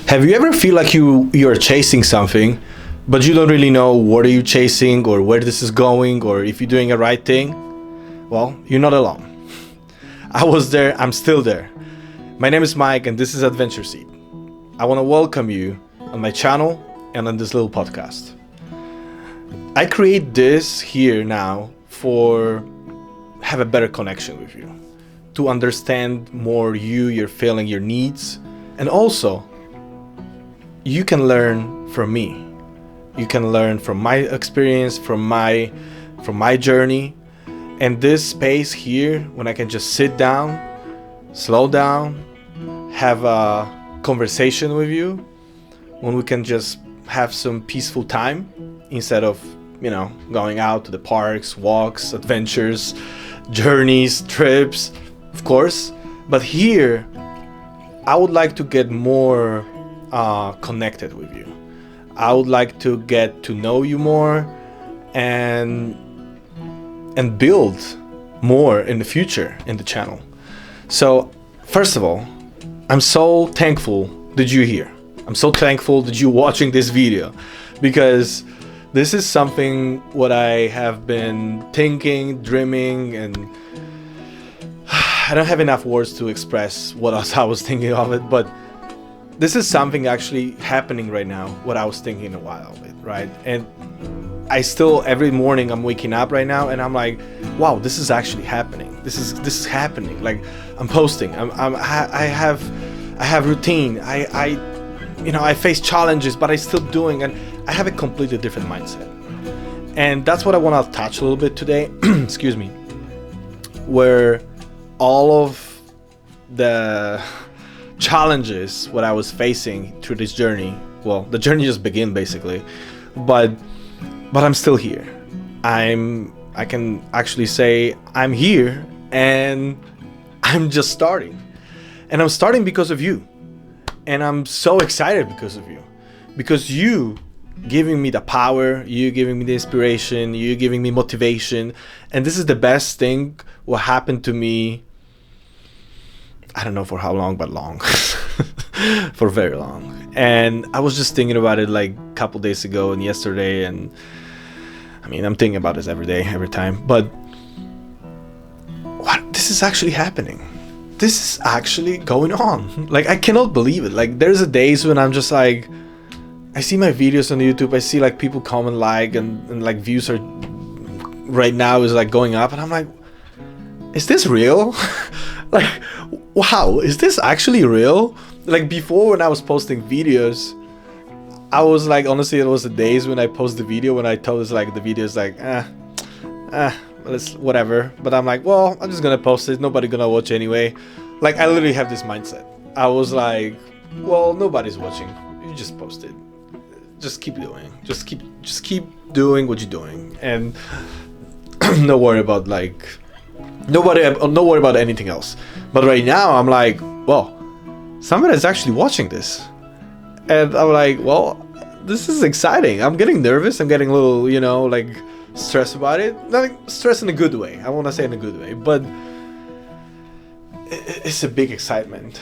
Have you ever feel like you're chasing something, but you don't really know what are you chasing or where this is going or if you're doing the right thing? Well, you're not alone. I was there, I'm still there. My name is Mike and this is Adventure Seed. I want to welcome you on my channel and on this little podcast. I create this here now for have a better connection with you, to understand more you, your feeling, your needs, and also you can learn from me. You can learn from my experience, from my journey. And this space here, when I can just sit down, slow down, have a conversation with you, when we can just have some peaceful time instead of, going out to the parks, walks, adventures, journeys, trips, of course. But here, I would like to get more connected with you. I would like to get to know you more and build more in the future in the channel. So first of all, I'm so thankful that you're here. I'm so thankful that you're watching this video, because this is something what I have been thinking, dreaming, and I don't have enough words to express what else I was thinking of it, but this is something actually happening right now, what I was thinking a while of it, right? And I still, every morning I'm waking up right now and I'm like, wow, this is actually happening. This is happening. Like, I'm posting, I have routine, I face challenges, but I still doing, and I have a completely different mindset. And that's what I want to touch a little bit today, excuse me, where all of the challenges what I was facing through this journey, well, the journey just began basically, but I'm still here. I can actually say I'm here, and I'm just starting, and I'm starting because of you, and I'm so excited because of you, because you giving me the power, you giving me the inspiration, you giving me motivation, and this is the best thing what happened to me. I don't know for how long, but long. For very long. And I was just thinking about it like a couple days ago and yesterday, and I'm thinking about this every day, every time. But what? This is actually happening. This is actually going on. Like, I cannot believe it. Like, there's a days when I'm just like, I see my videos on YouTube, I see like people comment, like, and like views are right now is like going up, and I'm like, is this real? Like, wow, is this actually real? Like, before, when I was posting videos, I was like, honestly, it was the days when I post the video when I told us like the video is like it's whatever, but I'm like, well, I'm just gonna post it, nobody gonna watch anyway. Like, I literally have this mindset. I was like, well, nobody's watching, you just post it, just keep doing, just keep doing what you're doing, and no worry about like no worry about anything else. But right now I'm like, well, somebody is actually watching this, and I'm like, well, this is exciting. I'm getting nervous, I'm getting a little, like, stressed about it. Not like stress in a good way, I want to say in a good way, but it's a big excitement.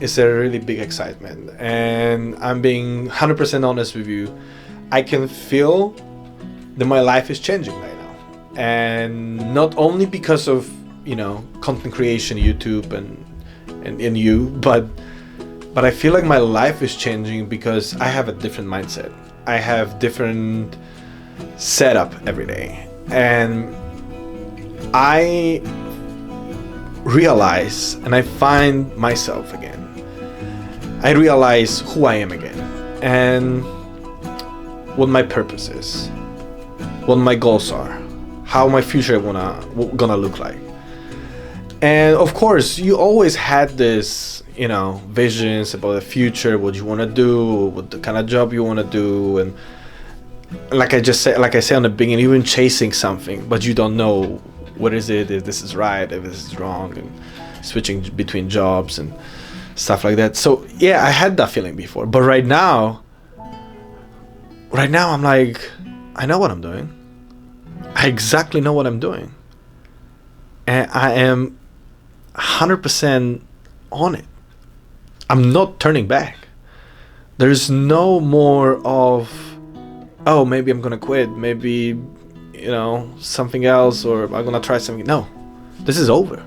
It's a really big excitement, and I'm being 100% honest with you. I can feel that my life is changing right now, and not only because of content creation, YouTube, and you, but I feel like my life is changing because I have a different mindset. I have different setup every day, and I realize and I find myself again. I realize who I am again, and what my purpose is, what my goals are, how my future gonna look like. And of course, you always had this, visions about the future, what you want to do, what the kind of job you want to do, and like I said on the beginning, you've been chasing something, but you don't know what is it, if this is right, if this is wrong, and switching between jobs and stuff like that. So yeah, I had that feeling before, but right now I'm like, I know what I'm doing. I exactly know what I'm doing, and I am 100% on it. I'm not turning back. There's no more of, oh, maybe I'm gonna quit, maybe, something else, or I'm gonna try something. No, this is over.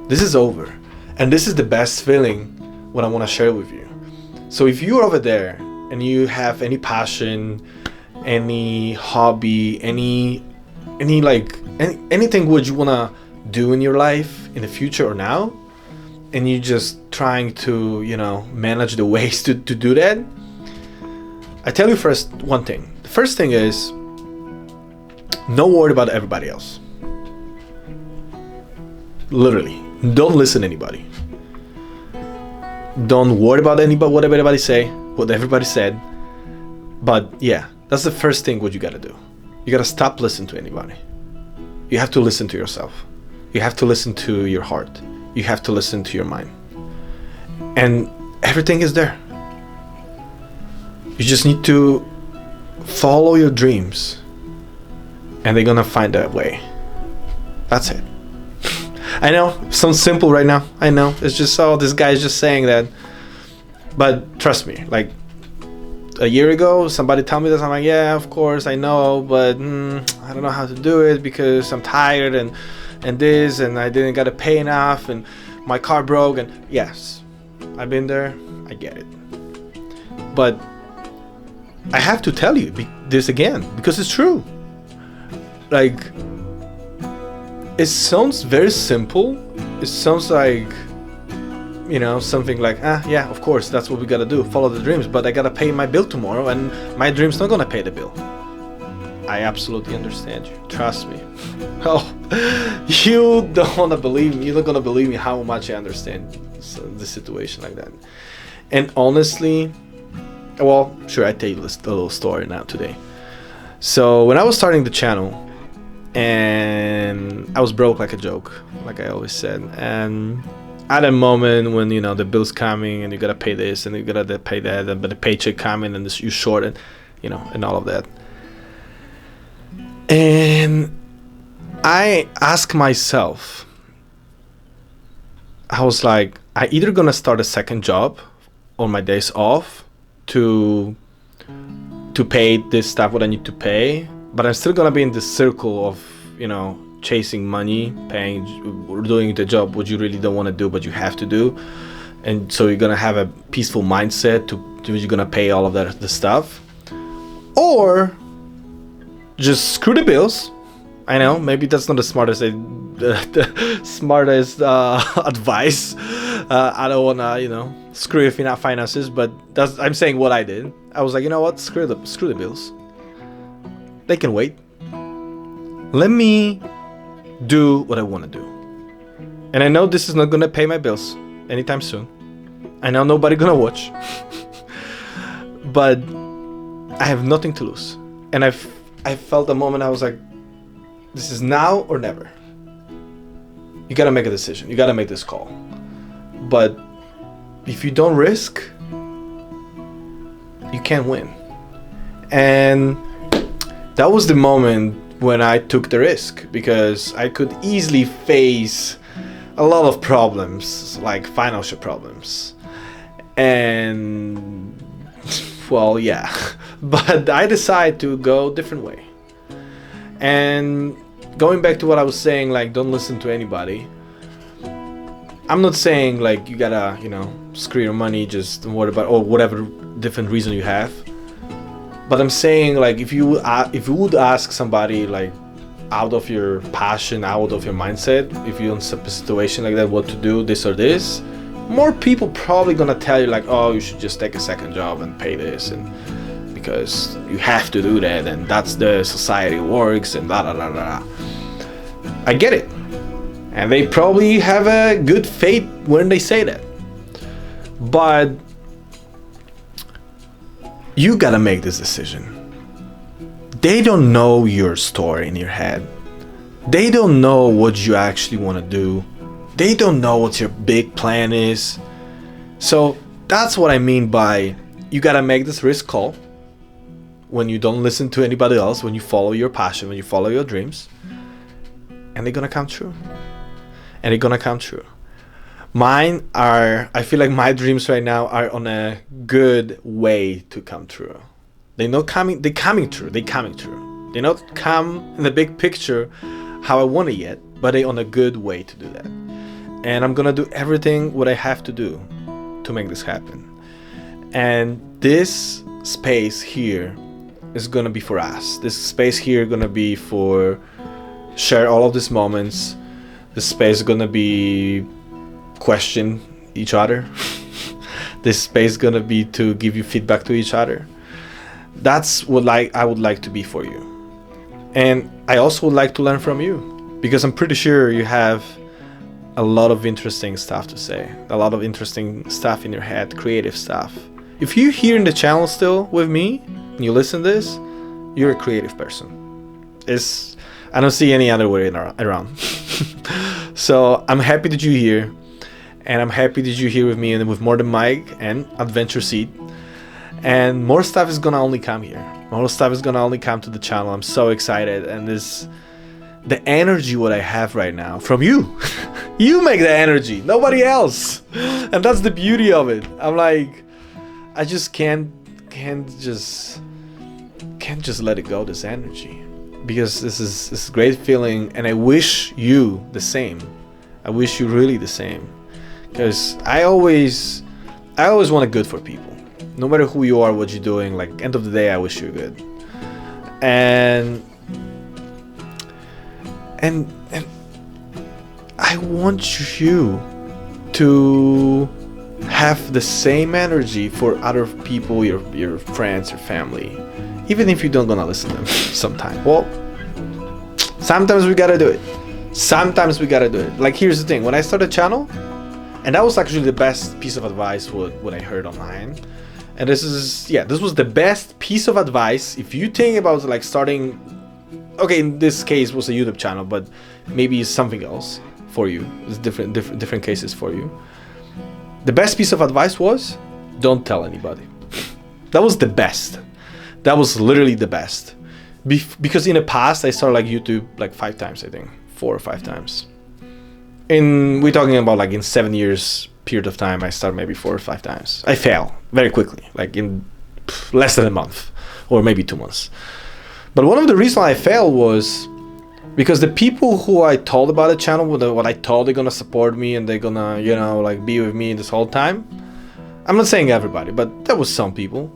This is over. And this is the best feeling what I want to share with you. So if you're over there and you have any passion, any hobby, anything what you want to do in your life in the future or now, and you're just trying to, manage the ways to do that, I tell you first one thing. The first thing is, no worry about everybody else. Literally, don't listen to anybody. Don't worry about anybody, what everybody say, what everybody said. But yeah, that's the first thing what you gotta do. You gotta stop listening to anybody. You have to listen to yourself. You have to listen to your heart. You have to listen to your mind. And everything is there. You just need to follow your dreams, and they're gonna find a way. That's it. I know, sounds simple right now. I know, it's just, oh, this guy's just saying that. But trust me, like a year ago, somebody told me this. I'm like, yeah, of course, I know, but I don't know how to do it because I'm tired and this, and I didn't get to pay enough, and my car broke. And yes, I've been there. I get it. But I have to tell you this again because it's true. Like, it sounds very simple. It sounds like, something like, yeah, of course, that's what we gotta do, follow the dreams, but I gotta pay my bill tomorrow, and my dream's not gonna pay the bill. I absolutely understand you. Trust me. Oh, you don't wanna believe me. You're not gonna believe me how much I understand the situation like that. And honestly, well, sure, I tell you a little story now today. So when I was starting the channel, and I was broke like a joke, like I always said, and at a moment when the bill's coming and you gotta pay this and you gotta pay that, but the paycheck coming and you short it, and all of that, and I asked myself, I was like, I either gonna start a second job on my days off to pay this stuff what I need to pay, but I'm still gonna be in this circle of, chasing money, paying, or doing the job what you really don't want to do, but you have to do. And so you're gonna have a peaceful mindset to you're gonna pay all of the stuff, or just screw the bills. I know maybe that's not the smartest advice. I don't wanna screw your finances, but I'm saying what I did. I was like, you know what, screw the bills. They can wait. Let me do what I want to do. And I know this is not going to pay my bills anytime soon. I know nobody going to watch. But I have nothing to lose. And I felt a moment, I was like, this is now or never. You got to make a decision. You got to make this call. But if you don't risk, you can't win. And that was the moment when I took the risk, because I could easily face a lot of problems, like financial problems. And well, yeah, but I decided to go a different way. And going back to what I was saying, like, don't listen to anybody. I'm not saying like you gotta, screw your money, just don't worry about, or whatever different reason you have. But I'm saying, like, if you would ask somebody, like, out of your passion, out of your mindset, if you're in a situation like that, what to do, this or this, more people probably gonna tell you, like, oh, you should just take a second job and pay this, and because you have to do that, and that's the society works, and blah, blah, blah, blah. I get it. And they probably have a good faith when they say that. But you gotta make this decision. They don't know your story in your head. They don't know what you actually want to do. They don't know what your big plan is. So that's what I mean by you gotta make this risk call when you don't listen to anybody else, when you follow your passion, when you follow your dreams, and they're gonna come true. And they're gonna come true. Mine are, I feel like my dreams right now are on a good way to come true. They're coming true. They're coming true. They not come in the big picture how I want it yet, but they on a good way to do that. And I'm gonna do everything what I have to do to make this happen. And this space here is gonna be for us. This space here gonna be for share all of these moments. This space is gonna be question each other. This space is gonna be to give you feedback to each other. That's what I would like to be for you. And I also would like to learn from you, because I'm pretty sure you have a lot of interesting stuff to say, a lot of interesting stuff in your head, creative stuff. If you're here in the channel still with me and you listen to this, you're a creative person. I don't see any other way around. So I'm happy that you're here, and I'm happy that you're here with me and with More Than Mike and Adventure Seed. And more stuff is gonna only come here. More stuff is gonna only come to the channel. I'm so excited, and the energy what I have right now from you. You make the energy, nobody else. And that's the beauty of it. I'm like, I just can't just let it go, this energy, because this is a great feeling, and I wish you the same. I wish you really the same, because I always want it good for people, no matter who you are, what you're doing. Like, end of the day, I wish you good. And I want you to have the same energy for other people, your friends, your family, even if you don't gonna listen to them sometime. Well, sometimes we gotta do it. Sometimes we gotta do it. Like, here's the thing. When I started a channel, and that was actually the best piece of advice what I heard online. And this was the best piece of advice if you think about like starting. Okay, in this case was a YouTube channel, but maybe it's something else for you. It's different cases for you. The best piece of advice was, don't tell anybody. That was the best. That was literally the best. Because in the past, I started like YouTube like 5 times, I think. 4 or 5 times. We're talking about like in 7 years period of time, I started maybe 4 or 5 times. I fail very quickly, like in less than a month or maybe 2 months. But one of the reasons I failed was because the people who I told about the channel, what I told they're gonna support me and they're gonna, like be with me this whole time. I'm not saying everybody, but there was some people.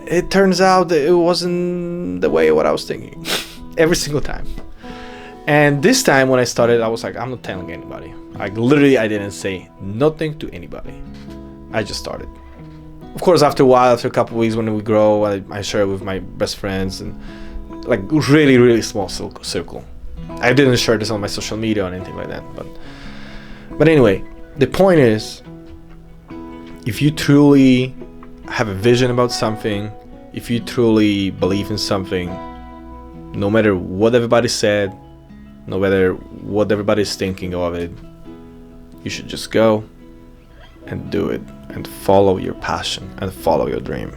It turns out that it wasn't the way what I was thinking every single time. And this time when I started, I was like, I'm not telling anybody. Like, literally, I didn't say nothing to anybody. I just started. Of course, after a while, after a couple of weeks, when we grow, I share it with my best friends, and like really, really small circle. I didn't share this on my social media or anything like that. But anyway, the point is, if you truly have a vision about something, if you truly believe in something, no matter what everybody said, no matter what everybody's thinking of it, you should just go and do it and follow your passion and follow your dream.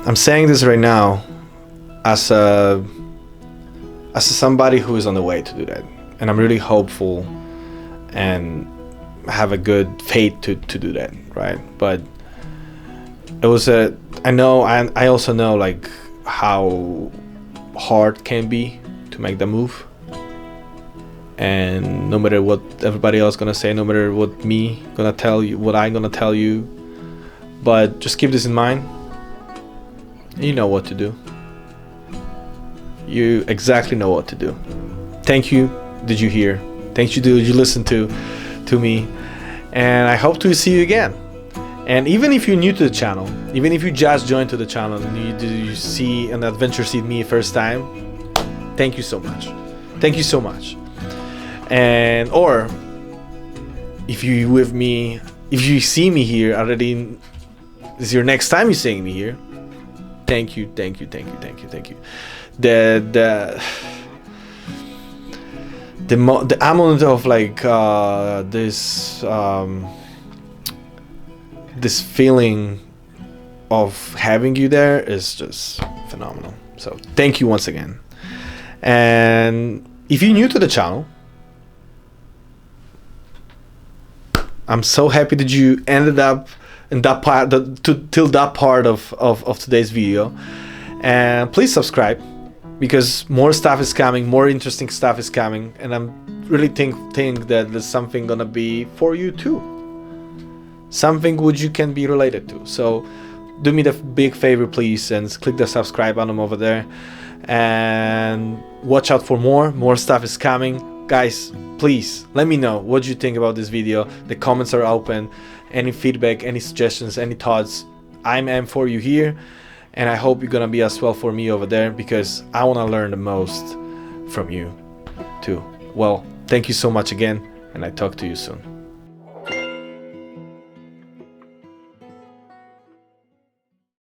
I'm saying this right now as somebody who is on the way to do that, and I'm really hopeful and have a good faith to do that, right? But it was I also know like how hard can be to make the move, and no matter what everybody else gonna say, no matter what me gonna tell you, what I'm gonna tell you, but just keep this in mind. You know what to do. You exactly know what to do. Thank you. Did you hear? Thank you. Did you listen to me? And I hope to see you again. And even if you're new to the channel, even if you just joined to the channel and you see an Adventure Seed me first time, thank you so much. Thank you so much. And or if you with me, if you see me here already, this is your next time you're seeing me here. Thank you. The amount of like this feeling of having you there is just phenomenal. So thank you once again. And If you're new to the channel, I'm so happy that you ended up in that part, till that part of today's video. And please subscribe, because more stuff is coming, more interesting stuff is coming, and I'm really think that there's something gonna be for you too, something which you can be related to. So do me the big favor, please, and click the subscribe button over there, and watch out for more stuff is coming. Guys, please let me know what you think about this video. The comments are open. Any feedback, any suggestions, any thoughts, I'm for you here, and I hope you're gonna be as well for me over there, because I want to learn the most from you too. Well, thank you so much again, and I talk to you soon.